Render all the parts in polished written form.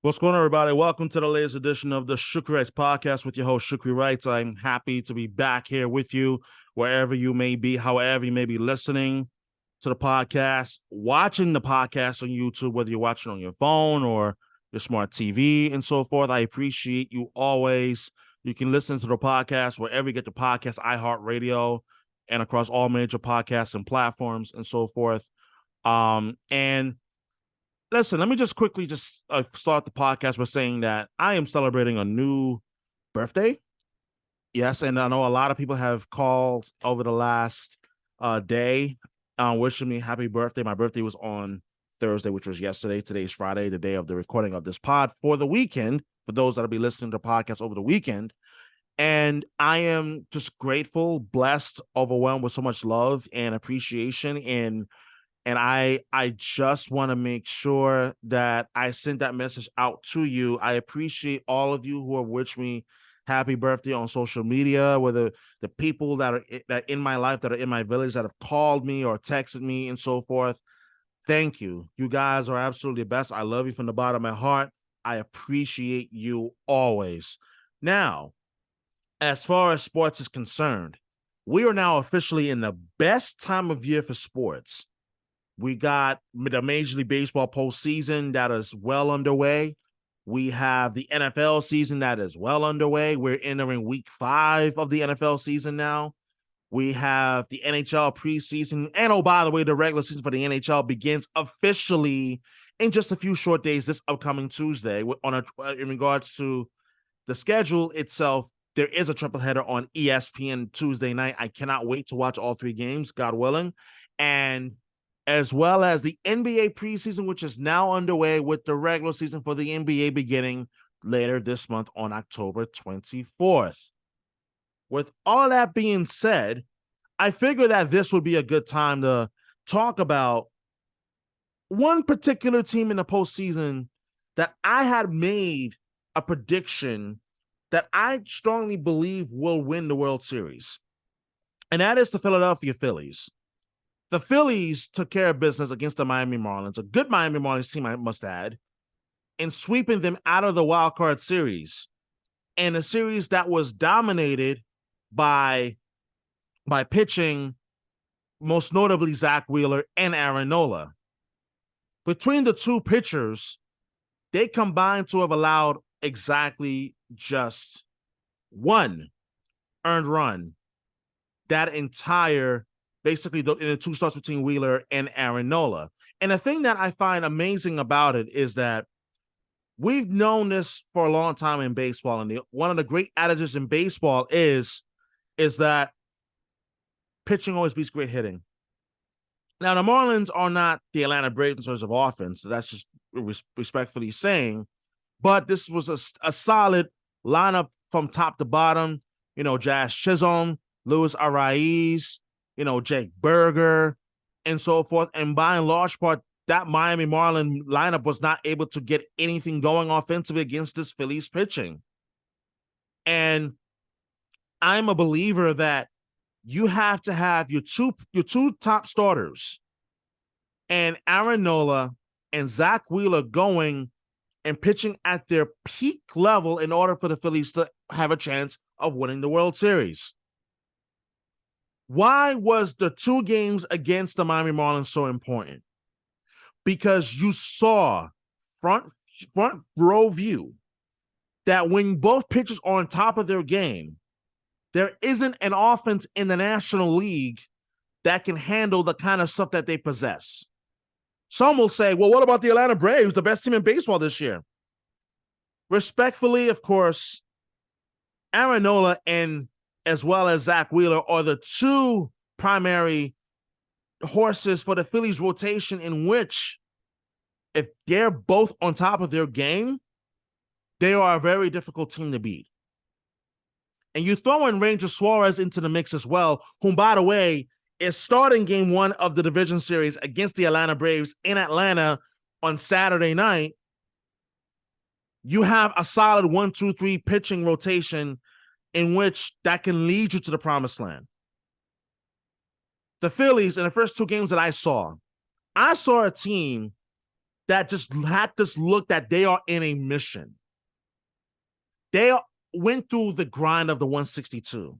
What's going on, everybody? Welcome to the latest edition of the Shukri Wrights Podcast with your host, Shukri Wrights. I'm happy to be back here with you, wherever you may be, however you may be listening to the podcast, watching the podcast on YouTube, whether you're watching on your phone or your smart TV and so forth. I appreciate you always. You can listen to the podcast wherever you get the podcast, iHeartRadio, and across all major podcasts and platforms and so forth. And listen, let me just quickly start the podcast by saying that I am celebrating a new birthday. Yes, and I know a lot of people have called over the last day wishing me happy birthday. My birthday was on Thursday, which was yesterday. Today's Friday, the day of the recording of this pod for the weekend, for those that will be listening to the podcast over the weekend. And I am just grateful, blessed, overwhelmed with so much love and appreciation and I just want to make sure that I send that message out to you. I appreciate all of you who have wished me happy birthday on social media, whether the people that are in my life, that are in my village, that have called me or texted me and so forth. Thank you. You guys are absolutely the best. I love you from the bottom of my heart. I appreciate you always. Now, as far as sports is concerned, we are now officially in the best time of year for sports. We got the Major League Baseball postseason that is well underway. We have the NFL season that is well underway. We're entering week 5 of the NFL season now. We have the NHL preseason. And, oh, by the way, the regular season for the NHL begins officially in just a few short days this upcoming Tuesday. In regards to the schedule itself, there is a triple header on ESPN Tuesday night. I cannot wait to watch all 3 games, God willing. And as well as the NBA preseason, which is now underway with the regular season for the NBA beginning later this month on October 24th. With all that being said, I figure that this would be a good time to talk about one particular team in the postseason that I had made a prediction that I strongly believe will win the World Series. And that is the Philadelphia Phillies. The Phillies took care of business against the Miami Marlins, a good Miami Marlins team, I must add, in sweeping them out of the wild card series, and a series that was dominated by pitching, most notably Zach Wheeler and Aaron Nola. Between the two pitchers, they combined to have allowed exactly just one earned run that entire basically in the 2 starts between Wheeler and Aaron Nola. And the thing that I find amazing about it is that we've known this for a long time in baseball. And one of the great adages in baseball is that pitching always beats great hitting. Now, the Marlins are not the Atlanta Braves in terms of offense. So that's just respectfully saying. But this was a solid lineup from top to bottom. You know, Jazz Chisholm, Luis Arraez, Jake Berger, and so forth. And by and large part, that Miami Marlin lineup was not able to get anything going offensively against this Phillies pitching. And I'm a believer that you have to have your two top starters and Aaron Nola and Zach Wheeler going and pitching at their peak level in order for the Phillies to have a chance of winning the World Series. Why was the 2 games against the Miami Marlins so important? Because you saw front row view that when both pitchers are on top of their game, there isn't an offense in the National League that can handle the kind of stuff that they possess. Some will say, well, what about the Atlanta Braves, the best team in baseball this year? Respectfully, of course, Aaron Nola and as well as Zach Wheeler are the 2 primary horses for the Phillies rotation, in which if they're both on top of their game, they are a very difficult team to beat. And you throw in Ranger Suarez into the mix as well, whom, by the way, is starting game 1 of the division series against the Atlanta Braves in Atlanta on Saturday night. You have a solid 1-2-3 pitching rotation in which that can lead you to the promised land. The Phillies, in the first 2 games that I saw a team that just had this look that they are in a mission. They went through the grind of the 162.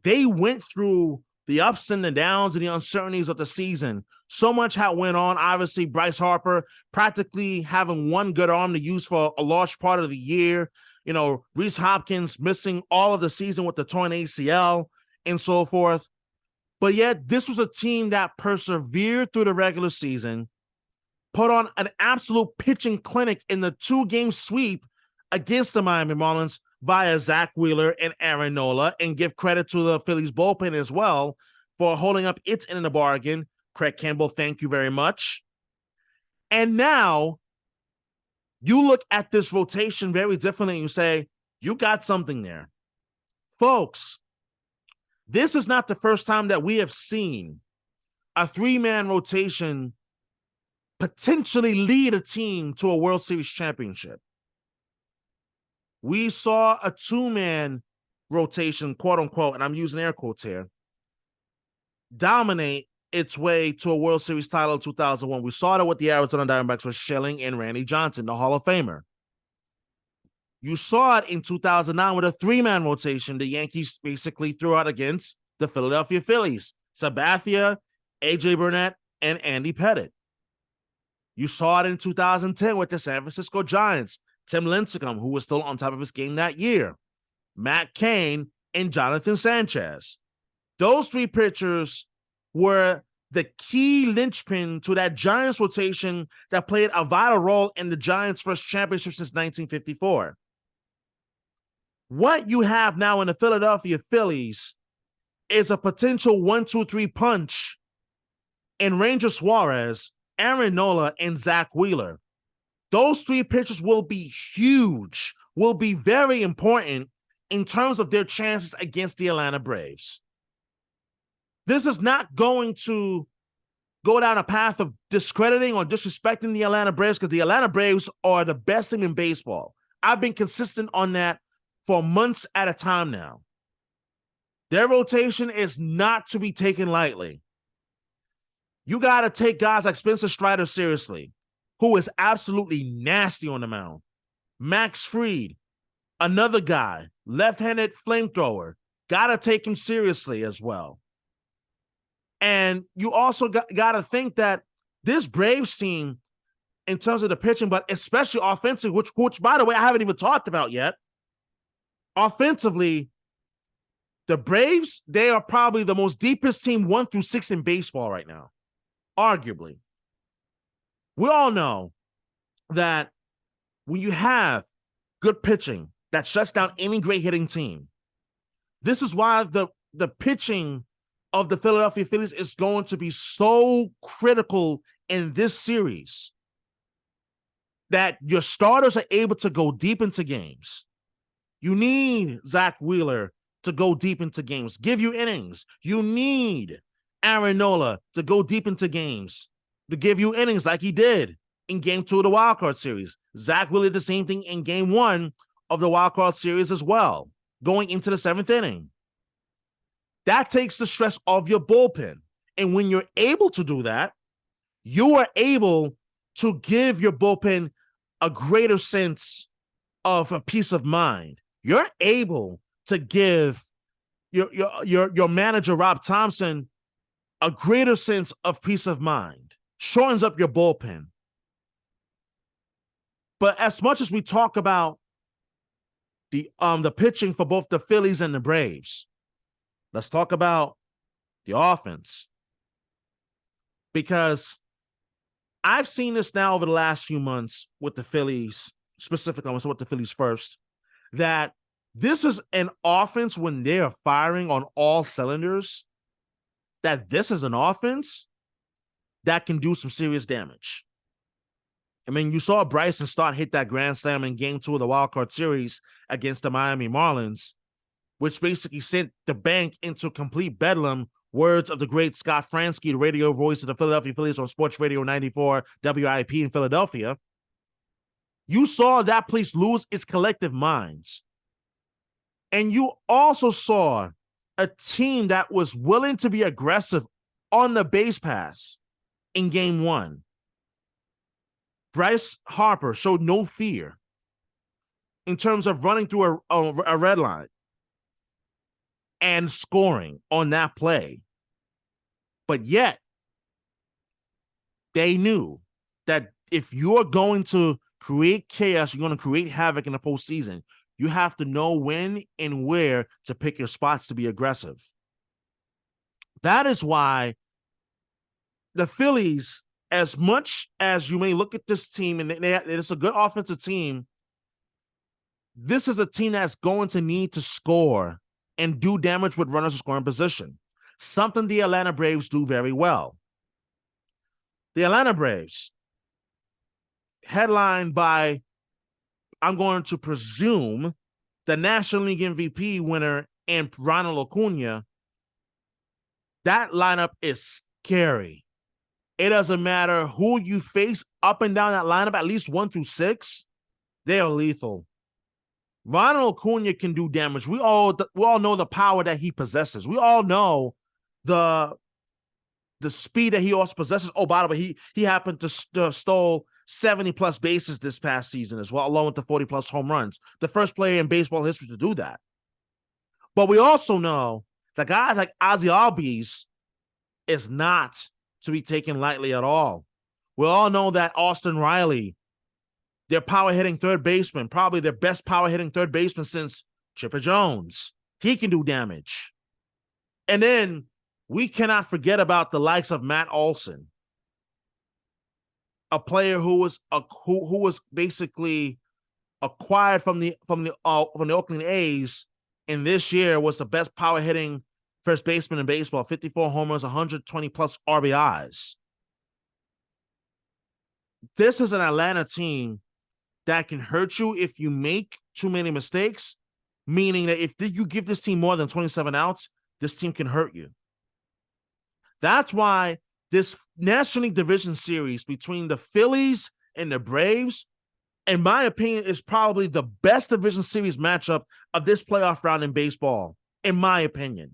They went through the ups and the downs and the uncertainties of the season. So much had went on. Obviously, Bryce Harper practically having one good arm to use for a large part of the year. You know, Reese Hopkins missing all of the season with the torn ACL and so forth. But yet, this was a team that persevered through the regular season, put on an absolute pitching clinic in the 2-game sweep against the Miami Marlins via Zach Wheeler and Aaron Nola, and give credit to the Phillies bullpen as well for holding up its end of the bargain. Craig Campbell, thank you very much. And now you look at this rotation very differently and you say, you got something there. Folks, this is not the first time that we have seen a 3-man rotation potentially lead a team to a World Series championship. We saw a 2-man rotation, quote unquote, and I'm using air quotes here, dominate its way to a World Series title in 2001. We saw that with the Arizona Diamondbacks with Schilling and Randy Johnson, the Hall of Famer. You saw it in 2009 with a 3-man rotation the Yankees basically threw out against the Philadelphia Phillies, Sabathia, A.J. Burnett, and Andy Pettitte. You saw it in 2010 with the San Francisco Giants, Tim Lincecum, who was still on top of his game that year, Matt Cain, and Jonathan Sanchez. Those 3 pitchers were the key linchpin to that Giants rotation that played a vital role in the Giants' first championship since 1954. What you have now in the Philadelphia Phillies is a potential 1-2-3 punch in Ranger Suarez, Aaron Nola, and Zach Wheeler. Those 3 pitchers will be huge, will be very important in terms of their chances against the Atlanta Braves. This is not going to go down a path of discrediting or disrespecting the Atlanta Braves, because the Atlanta Braves are the best team in baseball. I've been consistent on that for months at a time now. Their rotation is not to be taken lightly. You got to take guys like Spencer Strider seriously, who is absolutely nasty on the mound. Max Fried, another guy, left-handed flamethrower. Got to take him seriously as well. And you also got to think that this Braves team, in terms of the pitching, but especially offensively, which by the way, I haven't even talked about yet. Offensively, the Braves, they are probably the most deepest team 1-6 in baseball right now, arguably. We all know that when you have good pitching that shuts down any great hitting team, this is why the pitching of the Philadelphia Phillies is going to be so critical in this series, that your starters are able to go deep into games. You need Zach Wheeler to go deep into games, give you innings. You need Aaron Nola to go deep into games, to give you innings like he did in Game 2 of the Wild Card Series. Zach Wheeler did the same thing in Game 1 of the Wild Card Series as well, going into the 7th inning. That takes the stress off your bullpen. And when you're able to do that, you are able to give your bullpen a greater sense of a peace of mind. You're able to give your manager, Rob Thompson, a greater sense of peace of mind. Shortens up your bullpen. But as much as we talk about the pitching for both the Phillies and the Braves, let's talk about the offense. Because I've seen this now over the last few months with the Phillies, specifically, I want to with the Phillies first, that this is an offense when they are firing on all cylinders, that this is an offense that can do some serious damage. I mean, you saw Bryson start hit that grand slam in Game 2 of the Wild Card Series against the Miami Marlins, which basically sent the bank into complete bedlam. Words of the great Scott Fransky, the radio voice of the Philadelphia Phillies on Sports Radio 94 WIP in Philadelphia. You saw that place lose its collective minds. And you also saw a team that was willing to be aggressive on the base pass in Game 1. Bryce Harper showed no fear in terms of running through a red line and scoring on that play. But yet, they knew that if you're going to create chaos, you're going to create havoc in the postseason, you have to know when and where to pick your spots to be aggressive. That is why the Phillies, as much as you may look at this team, and it's a good offensive team, this is a team that's going to need to score and do damage with runners in scoring position, something the Atlanta Braves do very well. The Atlanta Braves, headlined by, I'm going to presume, the National League MVP winner and Ronald Acuna, that lineup is scary. It doesn't matter who you face up and down that lineup, at least 1 through 6, they are lethal. Ronald Acuna can do damage. We all know the power that he possesses. We all know the speed that he also possesses. Oh, by the way, he happened to stole 70-plus bases this past season as well, along with the 40-plus home runs. The first player in baseball history to do that. But we also know that guys like Ozzie Albies is not to be taken lightly at all. We all know that Austin Riley, their power-hitting third baseman, probably their best power-hitting third baseman since Chipper Jones, he can do damage. And then we cannot forget about the likes of Matt Olson, a player who was basically acquired from the Oakland A's, and this year was the best power-hitting first baseman in baseball, 54 homers, 120-plus RBIs. This is an Atlanta team that can hurt you if you make too many mistakes, meaning that if you give this team more than 27 outs, this team can hurt you. That's why this National League Division Series between the Phillies and the Braves, in my opinion, is probably the best division series matchup of this playoff round in baseball, in my opinion.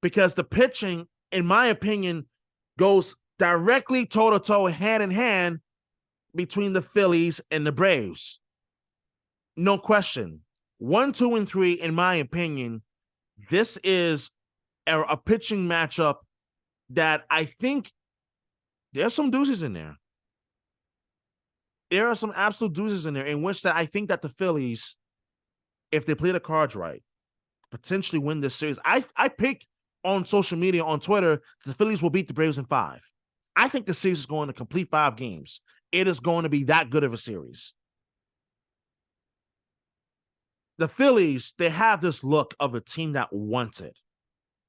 Because the pitching, in my opinion, goes directly toe-to-toe, hand-in-hand between the Phillies and the Braves. No question. 1, 2, and 3, in my opinion, this is a pitching matchup that I think there's some deuces in there. There are some absolute deuces in there in which that I think that the Phillies, if they play the cards right, potentially win this series. I pick on social media, on Twitter, the Phillies will beat the Braves in 5. I think the series is going to complete 5 games. It is going to be that good of a series. The Phillies, they have this look of a team that wants it.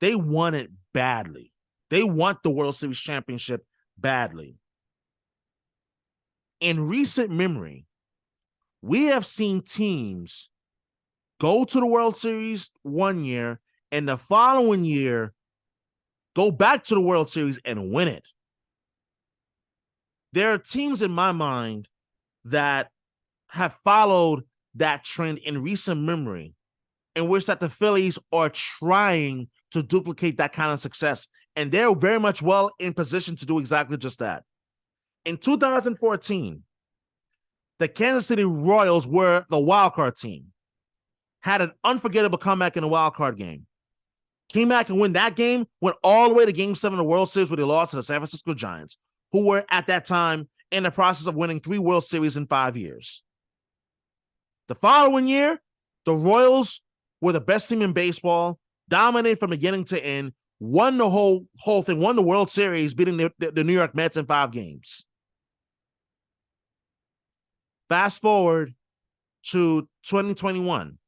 They want it badly. They want the World Series championship badly. In recent memory, we have seen teams go to the World Series one year and the following year go back to the World Series and win it. There are teams in my mind that have followed that trend in recent memory, in which that the Phillies are trying to duplicate that kind of success. And they're very much well in position to do exactly just that. In 2014, the Kansas City Royals were the wildcard team, had an unforgettable comeback in the wildcard game, came back and win that game, went all the way to Game 7 of the World Series where they lost to the San Francisco Giants, who were at that time in the process of winning 3 World Series in 5 years. The following year, the Royals were the best team in baseball, dominated from beginning to end, won the whole thing, won the World Series, beating the New York Mets in 5 games. Fast forward to 2021.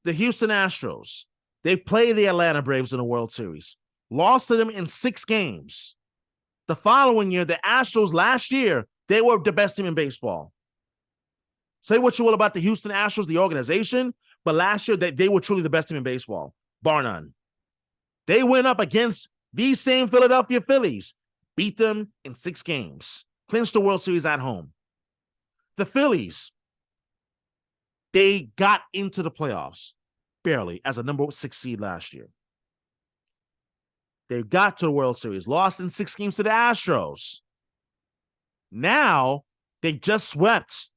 The Houston Astros, they played the Atlanta Braves in the World Series, lost to them in 6 games. The following year, the Astros last year, they were the best team in baseball. Say what you will about the Houston Astros, the organization, but last year they were truly the best team in baseball, bar none. They went up against these same Philadelphia Phillies, beat them in 6 games, clinched the World Series at home. The Phillies, they got into the playoffs barely as a number 6 seed last year. They got to the World Series, lost in 6 games to the Astros. Now, They just swept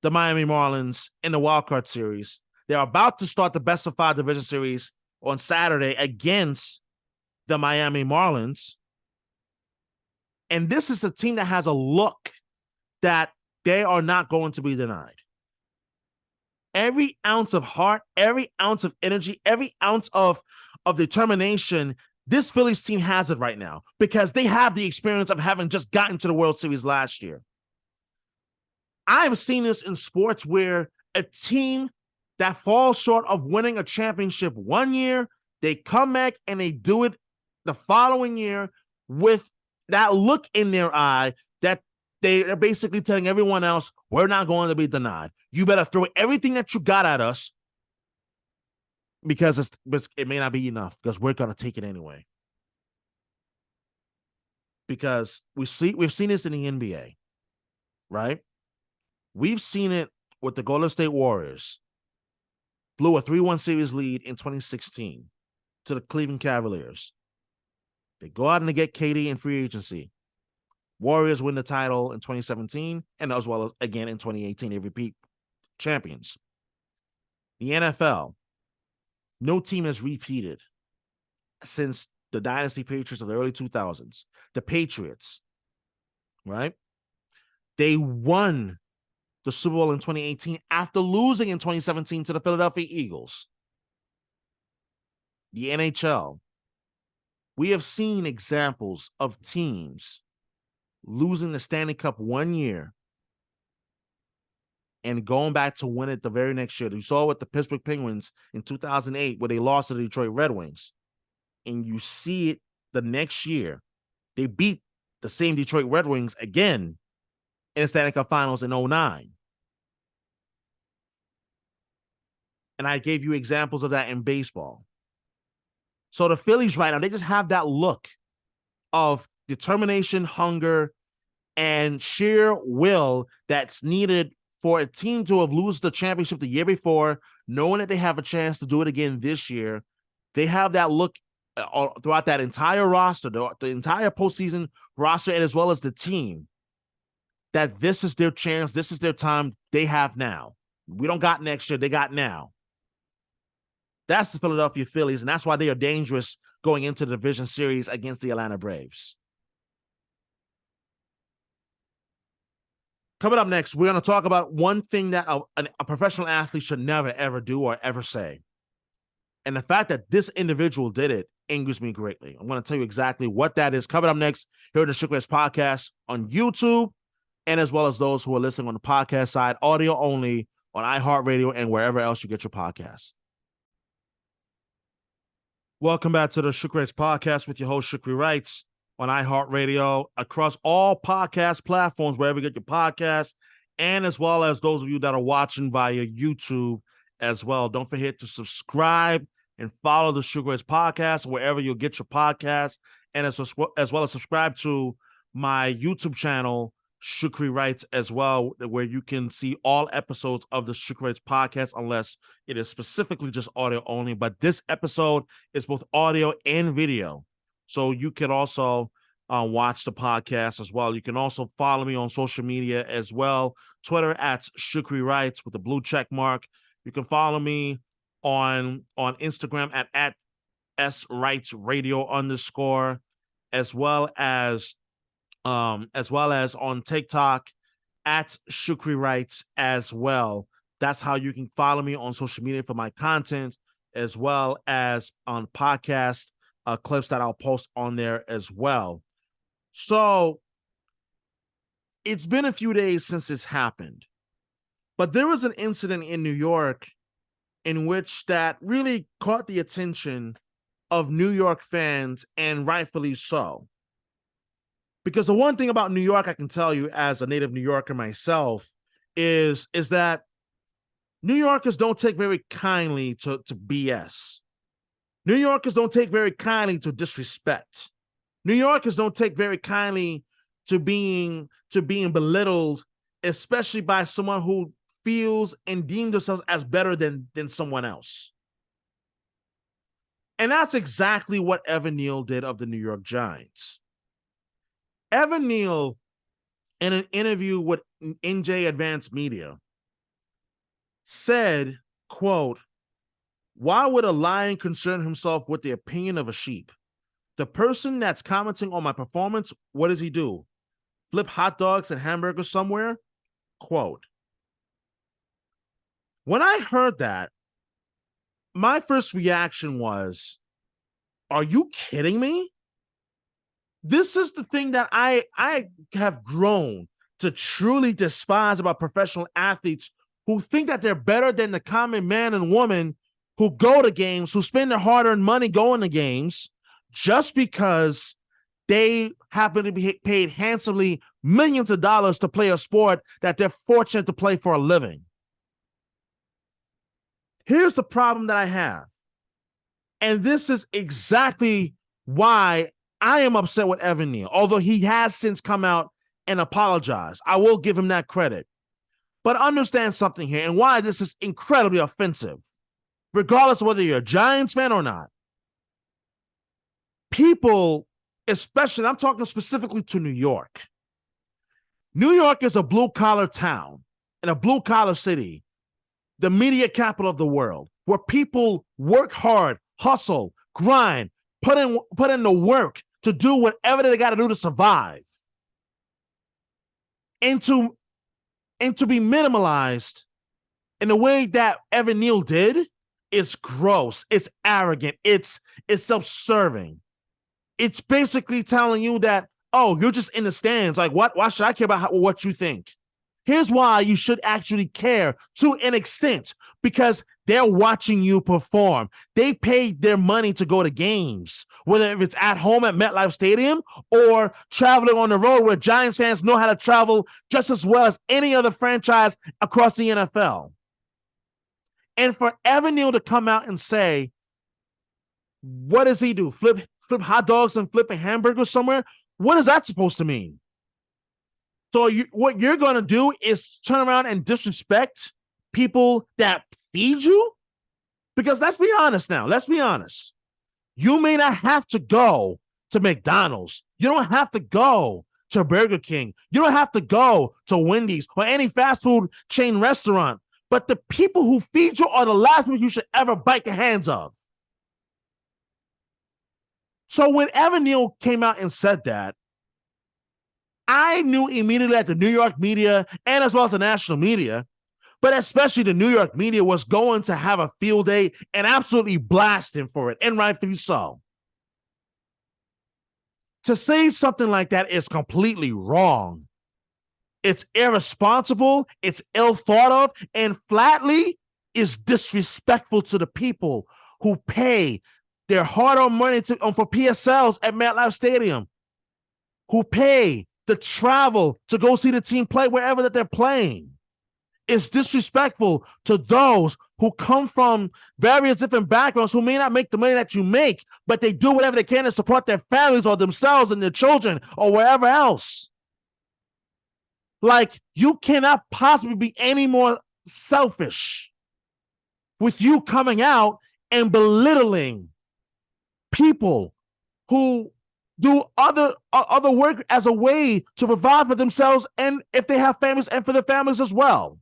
the Miami Marlins in the Wild Card Series. They're about to start the best of 5 division series on Saturday against the Miami Marlins. And this is a team that has a look that they are not going to be denied. Every ounce of heart, every ounce of energy, every ounce of determination, this Phillies team has it right now because they have the experience of having just gotten to the World Series last year. I've seen this in sports where a team that falls short of winning a championship one year, they come back and they do it the following year with that look in their eye that they are basically telling everyone else, we're not going to be denied. You better throw everything that you got at us because it may not be enough because we're going to take it anyway. Because we've seen this in the NBA, right? We've seen it with the Golden State Warriors. Blew a 3-1 series lead in 2016 to the Cleveland Cavaliers. They go out and they get KD in free agency. Warriors win the title in 2017, and as well as again in 2018, they repeat champions. The NFL, no team has repeated since the Dynasty Patriots of the early 2000s. The Patriots, right? They won the Super Bowl in 2018 after losing in 2017 to the Philadelphia Eagles. The NHL, we have seen examples of teams losing the Stanley Cup one year and going back to win it the very next year. You saw it with the Pittsburgh Penguins in 2008 where they lost to the Detroit Red Wings. And you see it the next year. They beat the same Detroit Red Wings again in the Stanley Cup Finals in 2009. And I gave you examples of that in baseball. So the Phillies right now, they just have that look of determination, hunger, and sheer will that's needed for a team to have lost the championship the year before, knowing that they have a chance to do it again this year. They have that look throughout that entire roster, the entire postseason roster, and as well as the team, that this is their chance, this is their time they have now. We don't got next year, they got now. That's the Philadelphia Phillies, and that's why they are dangerous going into the division series against the Atlanta Braves. Coming up next, we're going to talk about one thing that a professional athlete should never, ever do or ever say. And the fact that this individual did it angers me greatly. I'm going to tell you exactly what that is. Coming up next here in the Shukri Wrights Podcast on YouTube, and as well as those who are listening on the podcast side, audio only on iHeartRadio and wherever else you get your podcasts. Welcome back to the Shukri Wrights Podcast with your host, Shukri Wrights, on iHeartRadio, across all podcast platforms, wherever you get your podcasts, and as well as those of you that are watching via YouTube as well. Don't forget to subscribe and follow the Shukri Wrights Podcast wherever you'll get your podcasts, and as well as subscribe to my YouTube channel, Shukri Wrights, as well, where you can see all episodes of the Shukri Wrights Podcast, unless it is specifically just audio only. But this episode is both audio and video, so you can also watch the podcast as well. You can also follow me on social media as well. Twitter at Shukri Wrights with the blue check mark. You can follow me on Instagram at @SWrightsRadio_, as well as on TikTok at Shukri Wrights as well. That's how you can follow me on social media for my content, as well as on podcast clips that I'll post on there as well. So it's been a few days since this happened, but there was an incident in New York in which that really caught the attention of New York fans, and rightfully so. Because the one thing about New York I can tell you as a native New Yorker myself is that New Yorkers don't take very kindly to BS. New Yorkers don't take very kindly to disrespect. New Yorkers don't take very kindly to being belittled, especially by someone who feels and deems themselves as better than someone else. And that's exactly what Evan Neal did of the New York Giants. Evan Neal, in an interview with NJ Advanced Media, said, quote, "Why would a lion concern himself with the opinion of a sheep? The person that's commenting on my performance, what does he do? Flip hot dogs and hamburgers somewhere?" Quote. When I heard that, my first reaction was, are you kidding me? This is the thing that I have grown to truly despise about professional athletes who think that they're better than the common man and woman who go to games, who spend their hard-earned money going to games just because they happen to be paid handsomely millions of dollars to play a sport that they're fortunate to play for a living. Here's the problem that I have. And this is exactly why I am upset with Evan Neal, although he has since come out and apologized. I will give him that credit. But understand something here and why this is incredibly offensive, regardless of whether you're a Giants fan or not. People, especially, I'm talking specifically to New York. New York is a blue-collar town and a blue-collar city, the media capital of the world, where people work hard, hustle, grind, put in the work to do whatever they got to do to survive. And to be minimalized in the way that Evan Neal did is gross. It's arrogant. It's self-serving. It's basically telling you that, oh, you're just in the stands. Like, what? Why should I care about what you think? Here's why you should actually care to an extent, because they're watching you perform. They paid their money to go to games, whether it's at home at MetLife Stadium or traveling on the road where Giants fans know how to travel just as well as any other franchise across the NFL. And for Evan Neal to come out and say, what does he do? Flip hot dogs and flipping hamburgers somewhere? What is that supposed to mean? So what you're going to do is turn around and disrespect people that feed you? Because let's be honest now. Let's be honest. You may not have to go to McDonald's. You don't have to go to Burger King. You don't have to go to Wendy's or any fast food chain restaurant. But the people who feed you are the last people you should ever bite the hands of. So when Evan Neal came out and said that, I knew immediately that the New York media, and as well as the national media, but especially the New York media, was going to have a field day and absolutely blast him for it, and rightfully so. To say something like that is completely wrong. It's irresponsible, it's ill thought of, and flatly is disrespectful to the people who pay their hard-earned money for PSLs at MetLife Stadium, who pay the travel to go see the team play wherever that they're playing. It's disrespectful to those who come from various different backgrounds who may not make the money that you make, but they do whatever they can to support their families or themselves and their children or wherever else. Like, you cannot possibly be any more selfish with you coming out and belittling people who do other work as a way to provide for themselves, and if they have families, and for their families as well.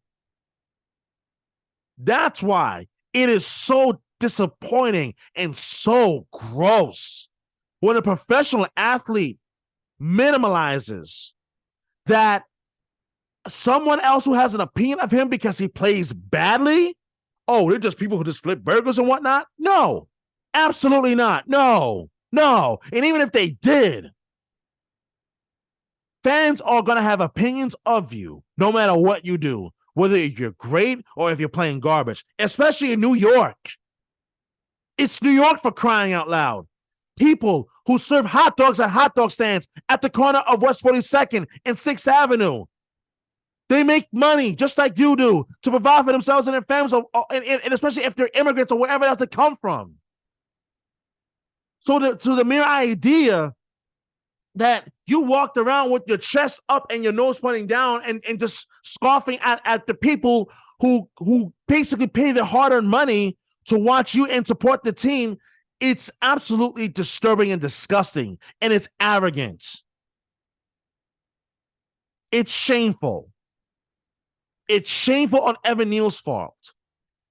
That's why it is so disappointing and so gross when a professional athlete minimalizes that someone else who has an opinion of him because he plays badly. Oh, they're just people who just flip burgers and whatnot. No, absolutely not. No. And even if they did, fans are going to have opinions of you no matter what you do, whether you're great or if you're playing garbage, especially in New York. It's New York, for crying out loud. People who serve hot dogs at hot dog stands at the corner of West 42nd and 6th Avenue. They make money just like you do to provide for themselves and their families, and especially if they're immigrants or wherever else they come from. So to the mere idea that you walked around with your chest up and your nose pointing down and just scoffing at the people who basically pay their hard-earned money to watch you and support the team, it's absolutely disturbing and disgusting, and it's arrogant. It's shameful. It's shameful on Evan Neal's fault.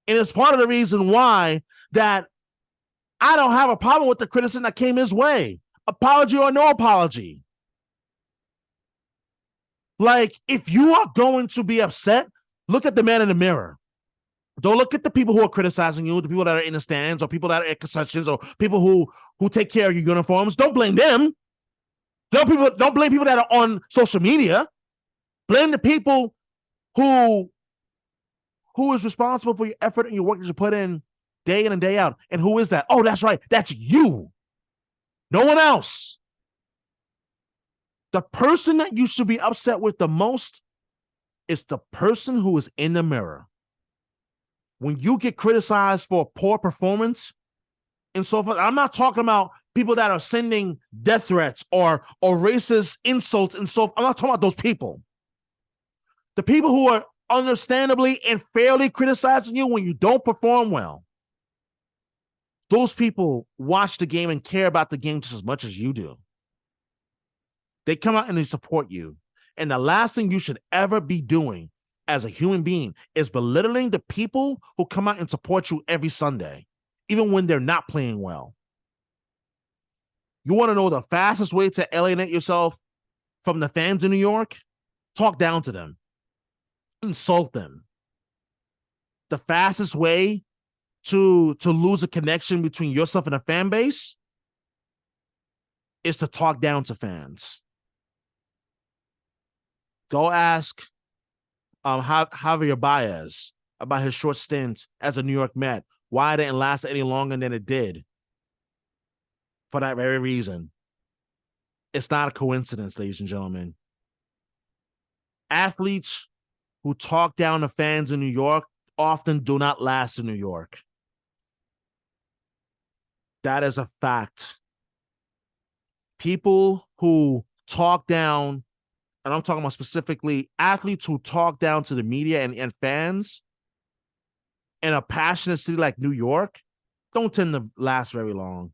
And it's part of the reason why that I don't have a problem with the criticism that came his way. Apology or no apology. Like, if you are going to be upset, look at the man in the mirror. Don't look at the people who are criticizing you, the people that are in the stands, or people that are at concessions, or people who take care of your uniforms. Don't blame them. Don't blame people that are on social media. Blame the people who is responsible for your effort and your work that you put in day in and day out. And who is that? Oh, that's right. That's you. No one else. The person that you should be upset with the most is the person who is in the mirror. When you get criticized for poor performance and so forth, I'm not talking about people that are sending death threats or racist insults and so forth. I'm not talking about those people. The people who are understandably and fairly criticizing you when you don't perform well. Those people watch the game and care about the game just as much as you do. They come out and they support you. And the last thing you should ever be doing as a human being is belittling the people who come out and support you every Sunday, even when they're not playing well. You want to know the fastest way to alienate yourself from the fans in New York? Talk down to them. Insult them. The fastest way to lose a connection between yourself and a fan base is to talk down to fans. Go ask Javier Baez about his short stint as a New York Met. Why it didn't last any longer than it did. For that very reason. It's not a coincidence, ladies and gentlemen. Athletes who talk down to fans in New York often do not last in New York. That is a fact. People who talk down, and I'm talking about specifically athletes who talk down to the media and fans in a passionate city like New York, don't tend to last very long.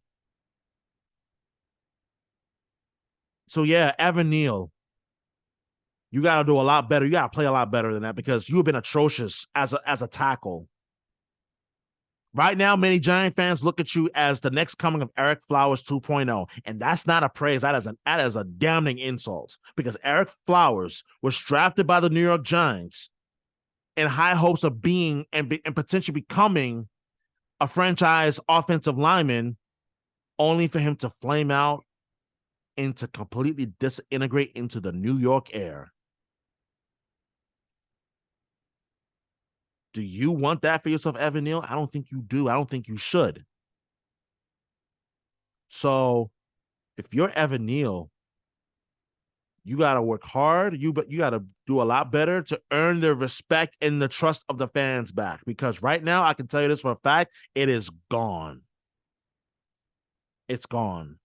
So yeah, Evan Neal, you got to do a lot better. You got to play a lot better than that because you've been atrocious as a tackle. Right now, many Giant fans look at you as the next coming of Eric Flowers 2.0, and that's not a praise. That is a damning insult because Eric Flowers was drafted by the New York Giants in high hopes of being and potentially becoming a franchise offensive lineman, only for him to flame out and to completely disintegrate into the New York air. Do you want that for yourself, Evan Neal? I don't think you do. I don't think you should. So if you're Evan Neal, you got to work hard. You got to do a lot better to earn the respect and the trust of the fans back. Because right now, I can tell you this for a fact, it is gone. It's gone.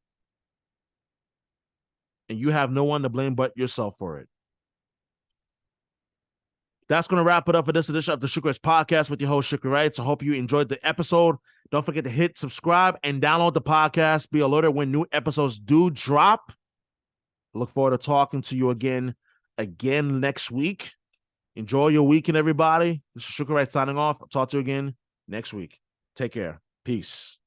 And you have no one to blame but yourself for it. That's going to wrap it up for this edition of the Shukri Wrights Podcast with your host, Shukri Wrights. I hope you enjoyed the episode. Don't forget to hit subscribe and download the podcast. Be alerted when new episodes do drop. Look forward to talking to you again next week. Enjoy your weekend, everybody. This is Shukri Wrights signing off. I'll talk to you again next week. Take care. Peace.